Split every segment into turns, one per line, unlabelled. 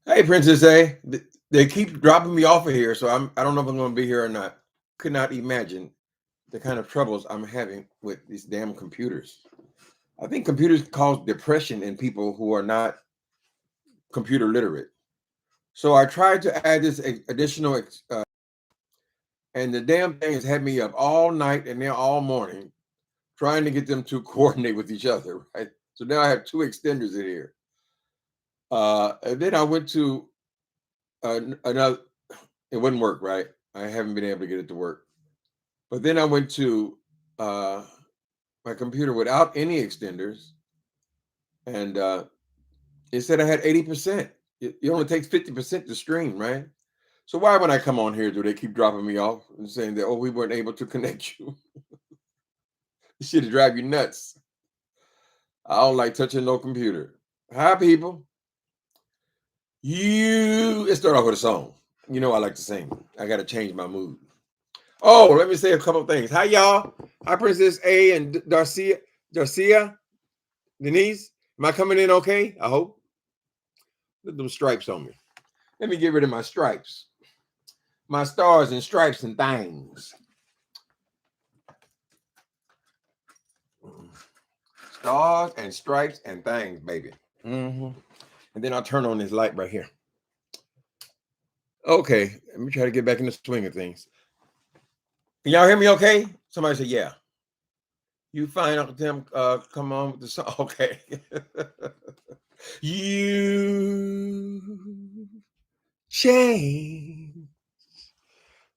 Hey, Princess A. They keep dropping me off of here, so I don't know if I'm going to be here or not. Could not imagine the kind of troubles I'm having with these damn computers. I think computers cause depression in people who are not computer literate. So I tried to add this additional, and the damn thing has had me up all night and now all morning trying to get them to coordinate with each other. Right. So now I have two extenders in here. And then I went to another. It wouldn't work, right? I haven't been able to get it to work. But then I went to uh, my computer without any extenders, and it said I had 80%. It only takes 50% to stream, right? So why, when I come on here, do they keep dropping me off and saying that, oh, we weren't able to connect you? This shit drive you nuts. I don't like touching no computer. Hi, people. Let's start off with a song. You know I like to sing. I got to change my mood. Oh, let me say a couple of things. Hi, y'all. Hi, Princess A and Darcia, Denise. Am I coming in okay? I hope. Look at them stripes on me. Let me get rid of my stripes. My stars and stripes and things. Stars and stripes and things, baby. And then I'll turn on this light right here. Okay, let me try to get back in the swing of things. Can y'all hear me okay? Somebody say, yeah. You find Uncle Tim, come on with the song. Okay. You change.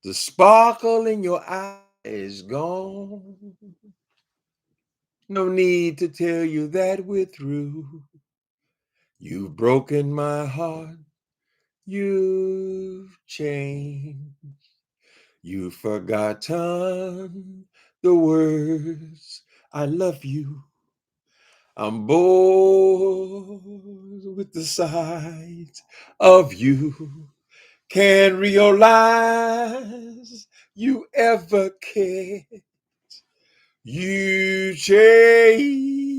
The sparkle in your eye is gone. No need to tell you that we're through. You've broken my heart. You've changed. You've forgotten the words I love you. I'm bored with the sight of you. Can't realize you ever cared. You change.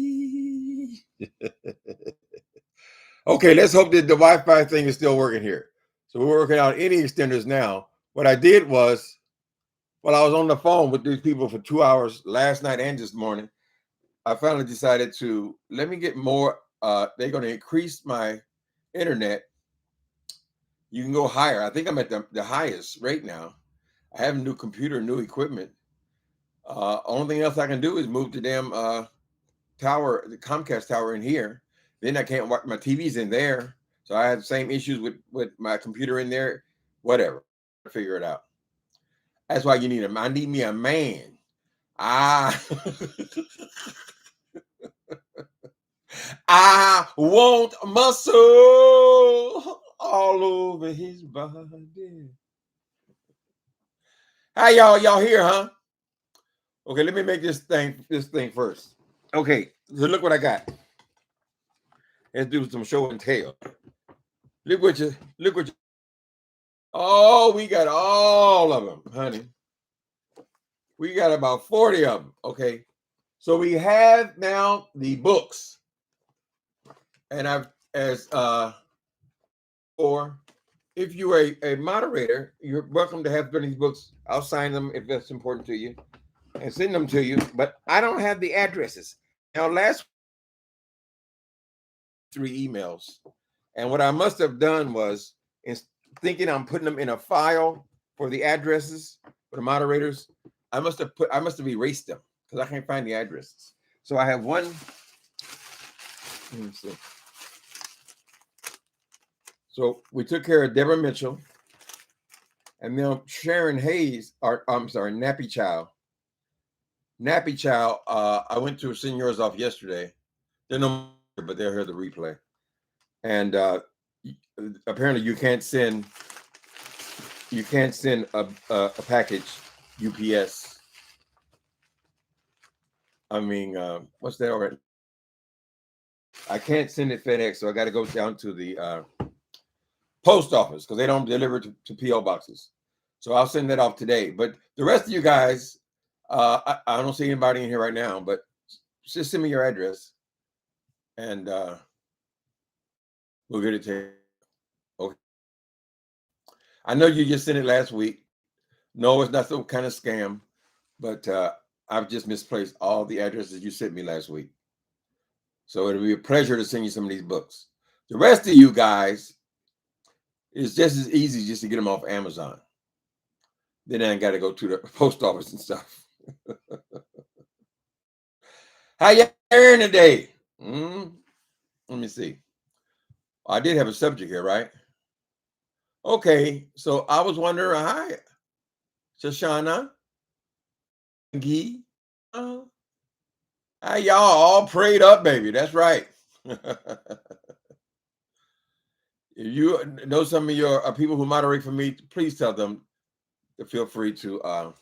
Okay, let's hope that the Wi-Fi thing is still working here. So we're working out any extenders now. What I did was, while I was on the phone with these people for 2 hours last night and this morning, I finally decided to let me get more. They're going to increase my internet. You can go higher. I think I'm at the highest rate now. I have a new computer, new equipment. Only thing else I can do is move the damn tower, the Comcast tower in here. Then I can't watch my TV's in there. So I have the same issues with my computer in there. Whatever. Figure it out. That's why you need I need me a man. Ah. I want muscle all over his body. Hi, y'all here, huh? Okay, let me make this thing first. Okay, so look what I got. Let's do some show and tell. Look what you. Oh, we got all of them, honey. We got about 40 of them. Okay, so we have now the books, and I've or if you are a moderator, you're welcome to have these books. I'll sign them if that's important to you and send them to you. But I don't have the addresses. Now, last 3 emails, and what I must have done was, in thinking I'm putting them in a file for the addresses for the moderators, I must have erased them because I can't find the addresses. So I have one. Let me see. So we took care of Deborah Mitchell, and then Sharon Hayes, I'm sorry, Nappy Child. I went to Senor's off yesterday. They're no more, but they'll hear the replay. And apparently you can't send a package UPS. I mean, what's that already? I can't send it FedEx, so I got to go down to the post office because they don't deliver to PO boxes. So I'll send that off today. But the rest of you guys, I don't see anybody in here right now, but just send me your address and we'll get it to you. Okay. I know you just sent it last week. No, it's not some kind of scam, but I've just misplaced all the addresses you sent me last week. So it'll be a pleasure to send you some of these books. The rest of you guys, it's just as easy just to get them off Amazon. Then I ain't got to go to the post office and stuff. How you doing today? Let me see. I did have a subject here, right? Okay, so I was wondering, hi, Shoshana, Gee, how y'all all prayed up, baby? That's right. If you know some of your people who moderate for me, please tell them to feel free to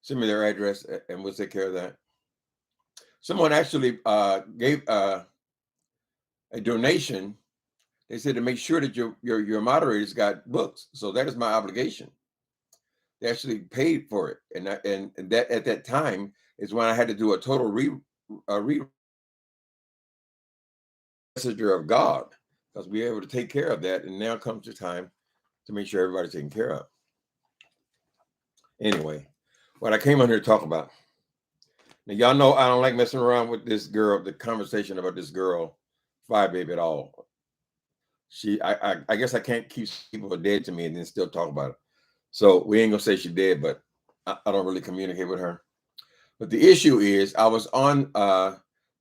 send me their address and we'll take care of that. Someone actually gave a donation. They said to make sure that your moderators got books. So that is my obligation. They actually paid for it, and that at that time is when I had to do a total messenger of God, because we were able to take care of that. And now comes the time to make sure everybody's taken care of. Anyway, what I came on here to talk about. Now, y'all know I don't like messing around with this girl, the conversation about this girl, Fire Baby at all. I guess I can't keep people dead to me and then still talk about it. So we ain't gonna say she dead, but I don't really communicate with her. But the issue is I was on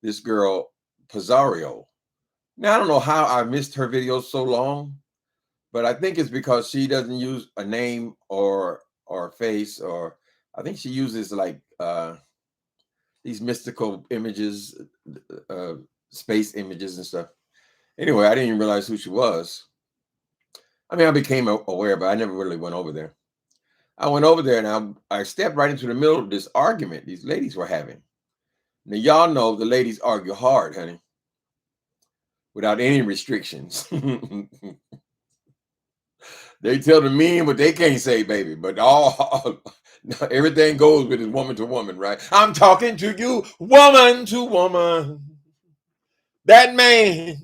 this girl, Pizarro. Now I don't know how I missed her videos so long, but I think it's because she doesn't use a name or face, or I think she uses like these mystical images, space images and stuff. Anyway, I didn't even realize who she was. I mean, I became aware, but I never really went over there. I went over there and I stepped right into the middle of this argument these ladies were having. Now, y'all know the ladies argue hard, honey, without any restrictions. They tell the men what they can't say, baby, but all everything goes with it woman to woman, right? I'm talking to you, woman to woman. That man,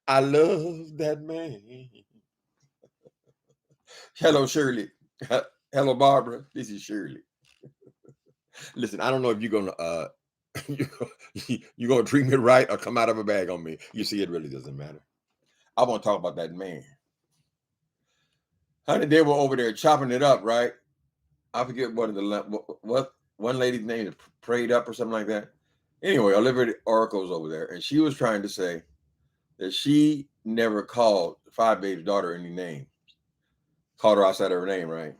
I love that man. Hello, Shirley. Hello, Barbara. This is Shirley. Listen, I don't know if you're gonna you're gonna treat me right or come out of a bag on me. You see, it really doesn't matter. I want to talk about that man. Honey, they were over there chopping it up, right? I forget what one lady's name is, Prayed Up or something like that. Anyway, Olivia Oracle's over there, and she was trying to say that she never called Five Babe's daughter any name, called her outside of her name, right?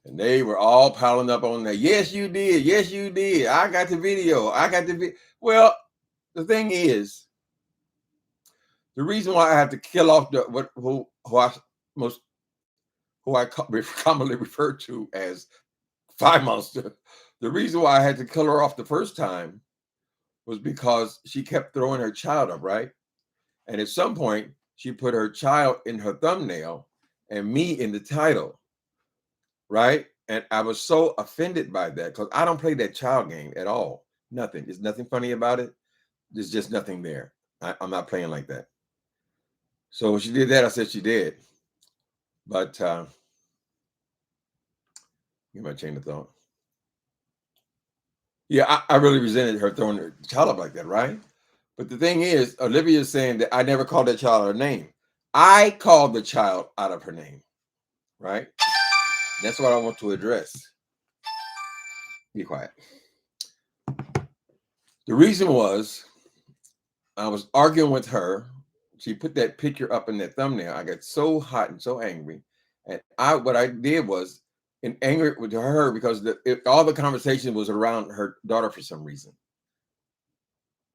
And they were all piling up on that. Yes, you did. Yes, you did. I got the video. I got the video. Well, the thing is, the reason why I have to kill off who I commonly refer to as Five Monster, the reason why I had to kill her off the first time was because she kept throwing her child up, right? And at some point, she put her child in her thumbnail and me in the title, right? And I was so offended by that because I don't play that child game at all. Nothing. There's nothing funny about it. There's just nothing there. I'm not playing like that. So when she did that, I said she did. But get my chain of thought. Yeah, I really resented her throwing her child up like that, right? But the thing is, Olivia is saying that I never called that child her name. I called the child out of her name, right? That's what I want to address. Be quiet. The reason was I was arguing with her. She put that picture up in that thumbnail. I got so hot and so angry. And what I did was in anger with her because all the conversation was around her daughter for some reason.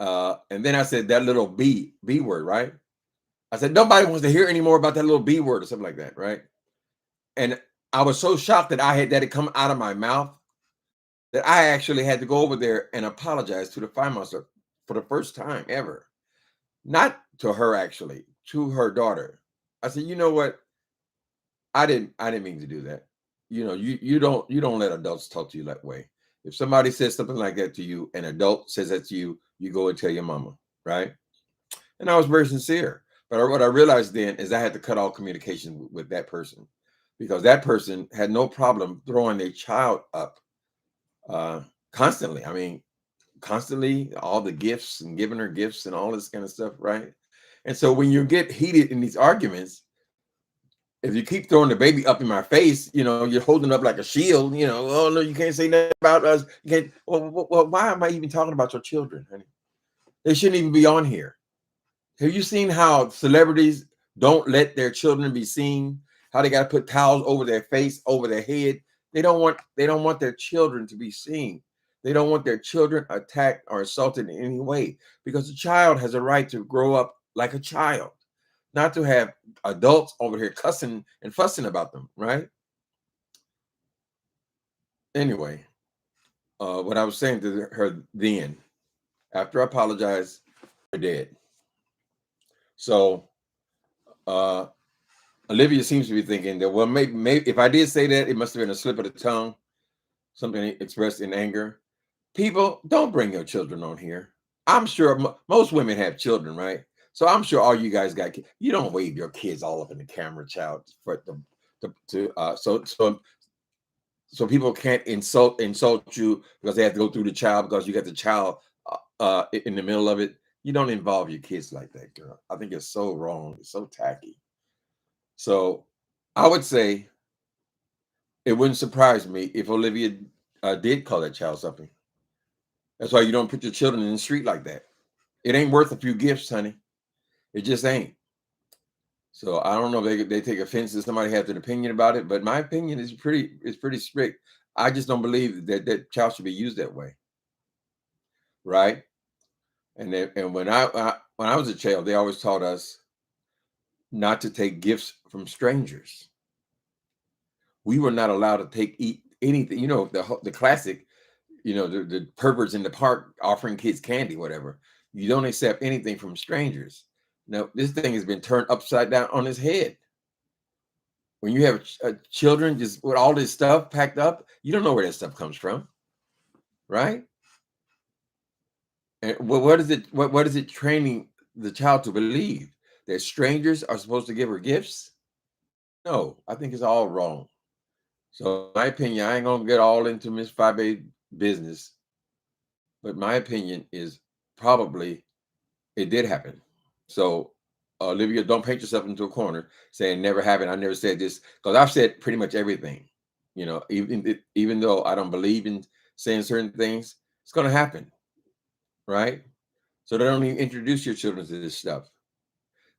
And then I said that little B word, right? I said, nobody wants to hear any more about that little B word or something like that, right? And I was so shocked that it come out of my mouth that I actually had to go over there and apologize to the Fire Monster for the first time ever. Not to her, actually, to her daughter. I said, you know what? I didn't mean to do that. You don't let adults talk to you that way. If somebody says something like that to you, an adult says that to you, you go and tell your mama, right? And I was very sincere. But what I realized then is I had to cut all communication with that person, because that person had no problem throwing their child up uh, constantly. I mean, constantly, all the gifts and giving her gifts and all this kind of stuff, right? And so when you get heated in these arguments, if you keep throwing the baby up in my face, you're holding up like a shield. Oh no, you can't say nothing about us. You can't. Well, why am I even talking about your children, honey? They shouldn't even be on here. Have you seen how celebrities don't let their children be seen? How they got to put towels over their face, over their head. They don't want their children to be seen. They don't want their children attacked or assaulted in any way, because the child has a right to grow up like a child, not to have adults over here cussing and fussing about them, right? Anyway, what I was saying to her then, after I apologized, we're dead. So uh, Olivia seems to be thinking that, well, maybe if I did say that, it must have been a slip of the tongue, something expressed in anger. People, don't bring your children on here. I'm sure most women have children, right? So I'm sure all you guys got kids. You don't wave your kids all up in the camera, child, for so people can't insult you because they have to go through the child, because you got the child in the middle of it. You don't involve your kids like that, girl. I think it's so wrong. It's so tacky. So I would say it wouldn't surprise me if Olivia did call that child something. That's why you don't put your children in the street like that. It ain't worth a few gifts, honey. It just ain't. So I don't know if they take offense if somebody has an opinion about it, but my opinion is pretty strict. I just don't believe that child should be used that way, right? And when I was a child, they always taught us not to take gifts from strangers. We were not allowed to eat anything. The classic, the perverts in the park offering kids candy, whatever. You don't accept anything from strangers. Now, this thing has been turned upside down on its head. When you have children just with all this stuff packed up, you don't know where that stuff comes from, right? And what is it? What is it training the child to believe? That strangers are supposed to give her gifts? No, I think it's all wrong. So, in my opinion, I ain't gonna get all into Miss Fabe business, but my opinion is probably it did happen. So, Olivia, don't paint yourself into a corner saying never happened. I never said this, because I've said pretty much everything. Even though I don't believe in saying certain things, it's going to happen, right? So they don't even introduce your children to this stuff.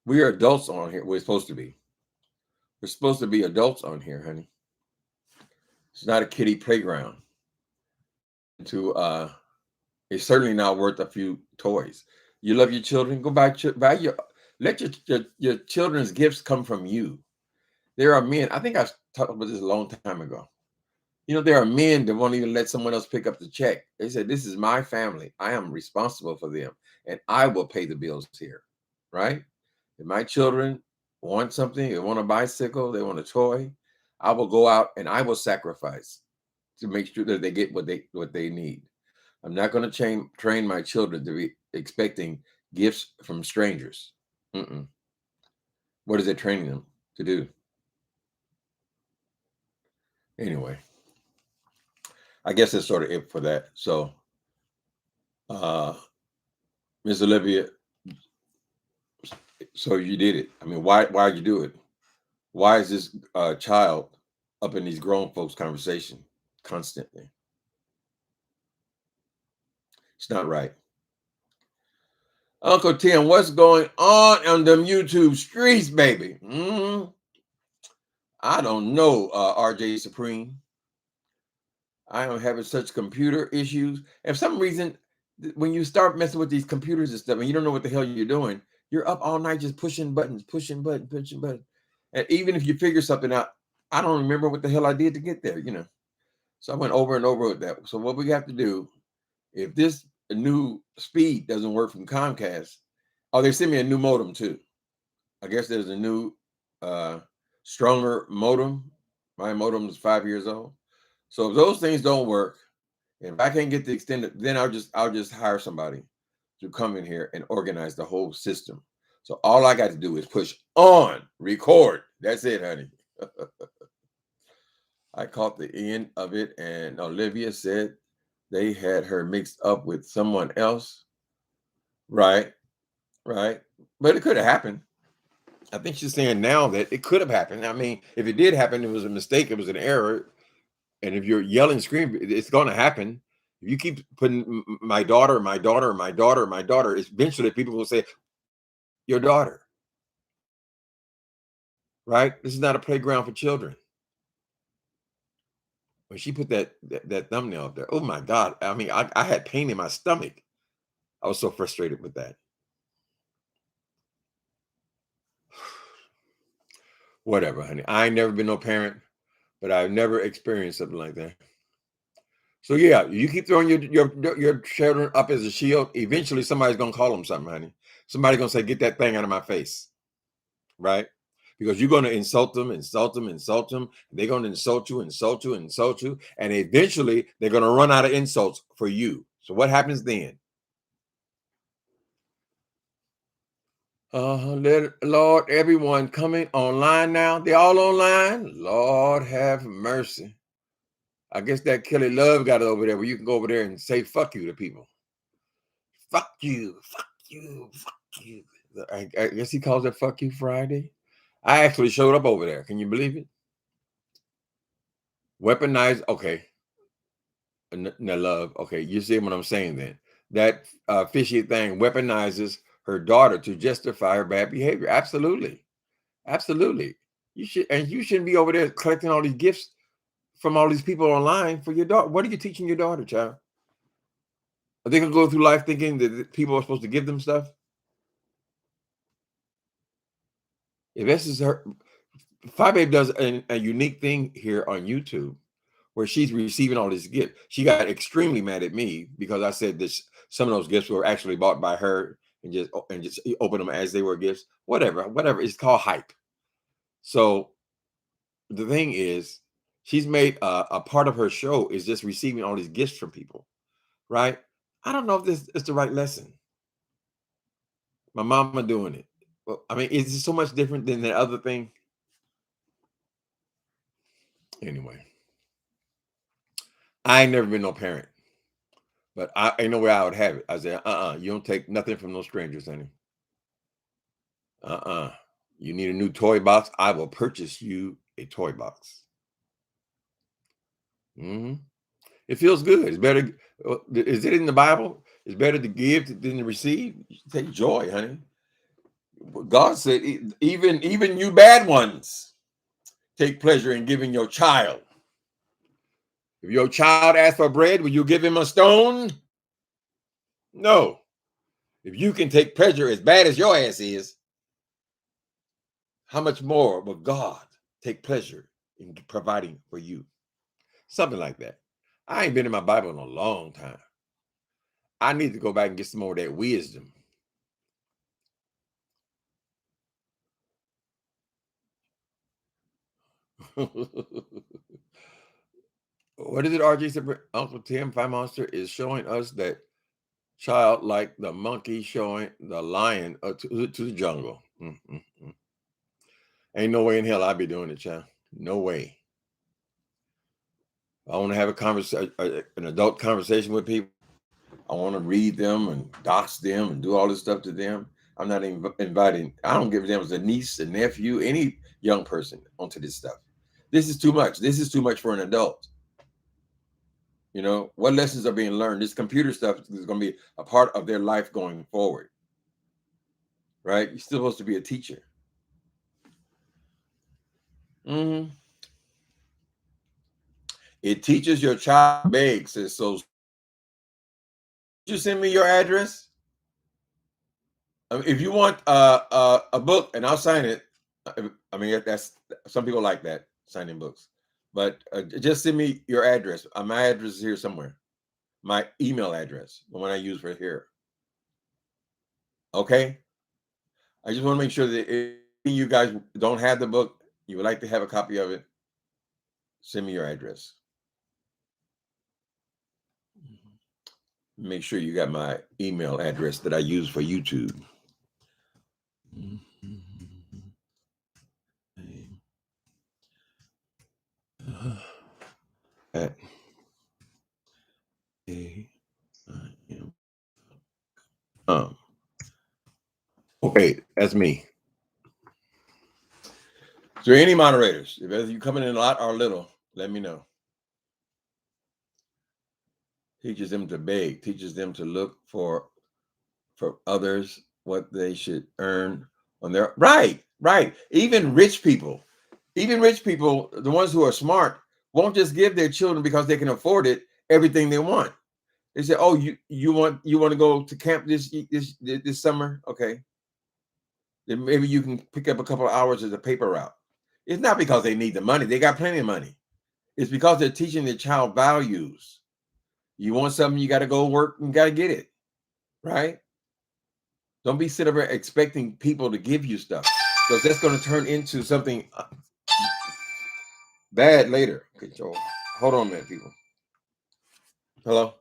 We are adults on here. We're supposed to be. We're supposed to be adults on here, honey. It's not a kiddie playground. It's certainly not worth a few toys. You love your children, go buy let your children's gifts come from you. There are men, I think I talked about this a long time ago. There are men that won't even let someone else pick up the check. They said, this is my family. I am responsible for them, and I will pay the bills here, right? If my children want something, they want a bicycle, they want a toy, I will go out and I will sacrifice to make sure that they get what they need. I'm not going to train my children to be expecting gifts from strangers. Mm-mm. What is it training them to do? Anyway, I guess that's sort of it for that. So, Miss Olivia, so you did it. I mean, why'd you do it? Why is this child up in these grown folks' conversation constantly? It's not right. Uncle Tim, what's going on them YouTube streets, baby? I don't know, RJ Supreme. I am having such computer issues. And for some reason, when you start messing with these computers and stuff, and you don't know what the hell you're doing, you're up all night just pushing buttons, pushing buttons, pushing buttons. And even if you figure something out, I don't remember what the hell I did to get there, So I went over and over with that. So what we have to do, if this a new speed doesn't work from Comcast. Oh, they sent me a new modem too. I guess there's a new, uh, stronger modem. My modem is 5 years old. So if those things don't work, and if I can't get the extended, then I'll just hire somebody to come in here and organize the whole system. So all I got to do is push on record. That's it, honey. I caught the end of it, and Olivia said they had her mixed up with someone else. Right, right. But it could have happened. I think she's saying now that it could have happened. I mean, if it did happen, it was a mistake, it was an error. And if you're yelling, screaming, it's going to happen. If you keep putting my daughter, my daughter, my daughter, my daughter, eventually people will say, your daughter, right? This is not a playground for children. When she put that thumbnail up there, oh my God. I mean, I had pain in my stomach. I was so frustrated with that. Whatever, honey. I ain't never been no parent, but I've never experienced something like that. So yeah, you keep throwing your children up as a shield. Eventually, somebody's gonna call them something, honey. Somebody's gonna say, "Get that thing out of my face," right? Because you're gonna insult them, insult them, insult them. They're gonna insult you, insult you, insult you, and eventually they're gonna run out of insults for you. So what happens then? Lord, everyone coming online now. They're all online. Lord have mercy. I guess that Kelly Love got it over there where you can go over there and say fuck you to people. Fuck you, fuck you, fuck you. I guess he calls it fuck you Friday. I actually showed up over there. Can you believe it? Weaponized. Okay. No love. Okay. You see what I'm saying then? That fishy thing weaponizes her daughter to justify her bad behavior. Absolutely. Absolutely. You shouldn't be over there collecting all these gifts from all these people online for your daughter. What are you teaching your daughter, child? Are they gonna go through life thinking that people are supposed to give them stuff? If this is her, Fi Babe does a unique thing here on YouTube where she's receiving all these gifts. She got extremely mad at me because I said that some of those gifts were actually bought by her and just open them as they were gifts. Whatever. It's called hype. So the thing is, she's made a part of her show is just receiving all these gifts from people, right? I don't know if this is the right lesson. My mama doing it. Well, I mean, it's so much different than the other thing. Anyway, I ain't never been no parent, but I ain't no way I would have it. I said, you don't take nothing from no strangers, honey. You need a new toy box. I will purchase you a toy box. It feels good. It's better. Is it in the Bible? It's better to give than to receive. You should take joy, honey. God said, even you bad ones, take pleasure in giving your child. If your child asks for bread, will you give him a stone? No. If you can take pleasure as bad as your ass is, how much more will God take pleasure in providing for you? Something like that. I ain't been in my Bible in a long time. I need to go back and get some more of that wisdom. What is it, RG said? Uncle Tim, Five Monster is showing us that child like the monkey showing the lion to the jungle. Ain't no way in hell I'd be doing it, child. No way. I want to have a conversation, an adult conversation with people. I want to read them and dox them and do all this stuff to them. I'm not even inviting. I don't give them as a niece, a nephew, any young person onto this stuff. This is too much. This is too much for an adult. You know, what lessons are being learned? This computer stuff is going to be a part of their life going forward. Right? You're still supposed to be a teacher. It teaches your child beg, says so. You send me your address. If you want a book, and I'll sign it. I mean, that's some people like that, signing books. But just send me your address. My address is here somewhere. my email address, the one I use for here. Okay. I just want to make sure that if you guys don't have the book, you would like to have a copy of it, send me your address. Make sure you got my email address that I use for YouTube. At okay, that's me. Is there any moderators? If you coming in a lot or little, let me know. Teaches them to beg, teaches them to look for others what they should earn on their right. Even rich people, the ones who are smart, won't just give their children because they can afford it everything they want. They say, "Oh, you want to go to camp this summer? Okay, then maybe you can pick up a couple of hours as a paper route." It's not because they need the money; they got plenty of money. It's because they're teaching their child values. You want something, you got to go work and got to get it, right? Don't be sitting there expecting people to give you stuff, because that's going to turn into something bad later. Okay, Joel, hold on a minute, people. Hello.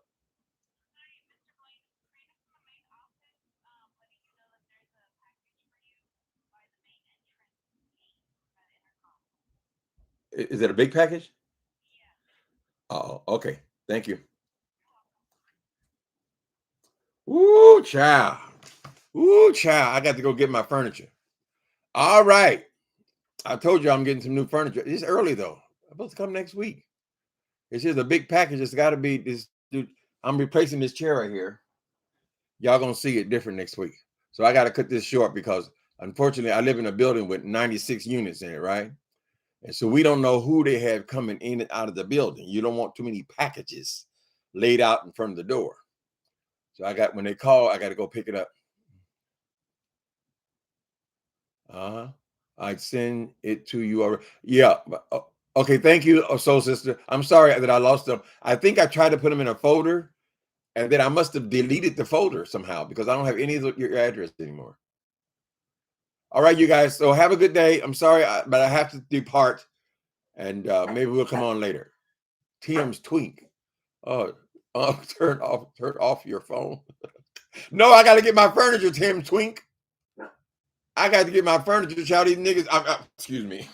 Is it a big package? Oh, okay. Thank you. Ooh, child. Ooh, child. I got to go get my furniture. All right. I told you I'm getting some new furniture. It's early though. I'm supposed to come next week. It's just a big package. It's got to be this. Dude, I'm replacing this chair right here. Y'all gonna see it different next week. So I got to cut this short because unfortunately I live in a building with 96 units in it, right? And so we don't know who they have coming in and out of the building. You don't want too many packages laid out in front of the door. So when they call, I got to go pick it up. I send it to you already. Yeah. Okay. Thank you, soul sister. I'm sorry that I lost them. I think I tried to put them in a folder, and then I must have deleted the folder somehow because I don't have any of your address anymore. All right, you guys. So have a good day. I'm sorry, but I have to depart, and maybe we'll come on later. Tim's twink. Oh, turn off your phone. No, I got to get my furniture, Tim Twink. I got to get my furniture, child. These niggas, excuse me.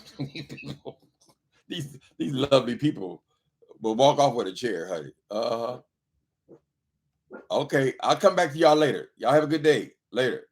these lovely people will walk off with a chair, honey. Okay, I'll come back to y'all later. Y'all have a good day. Later.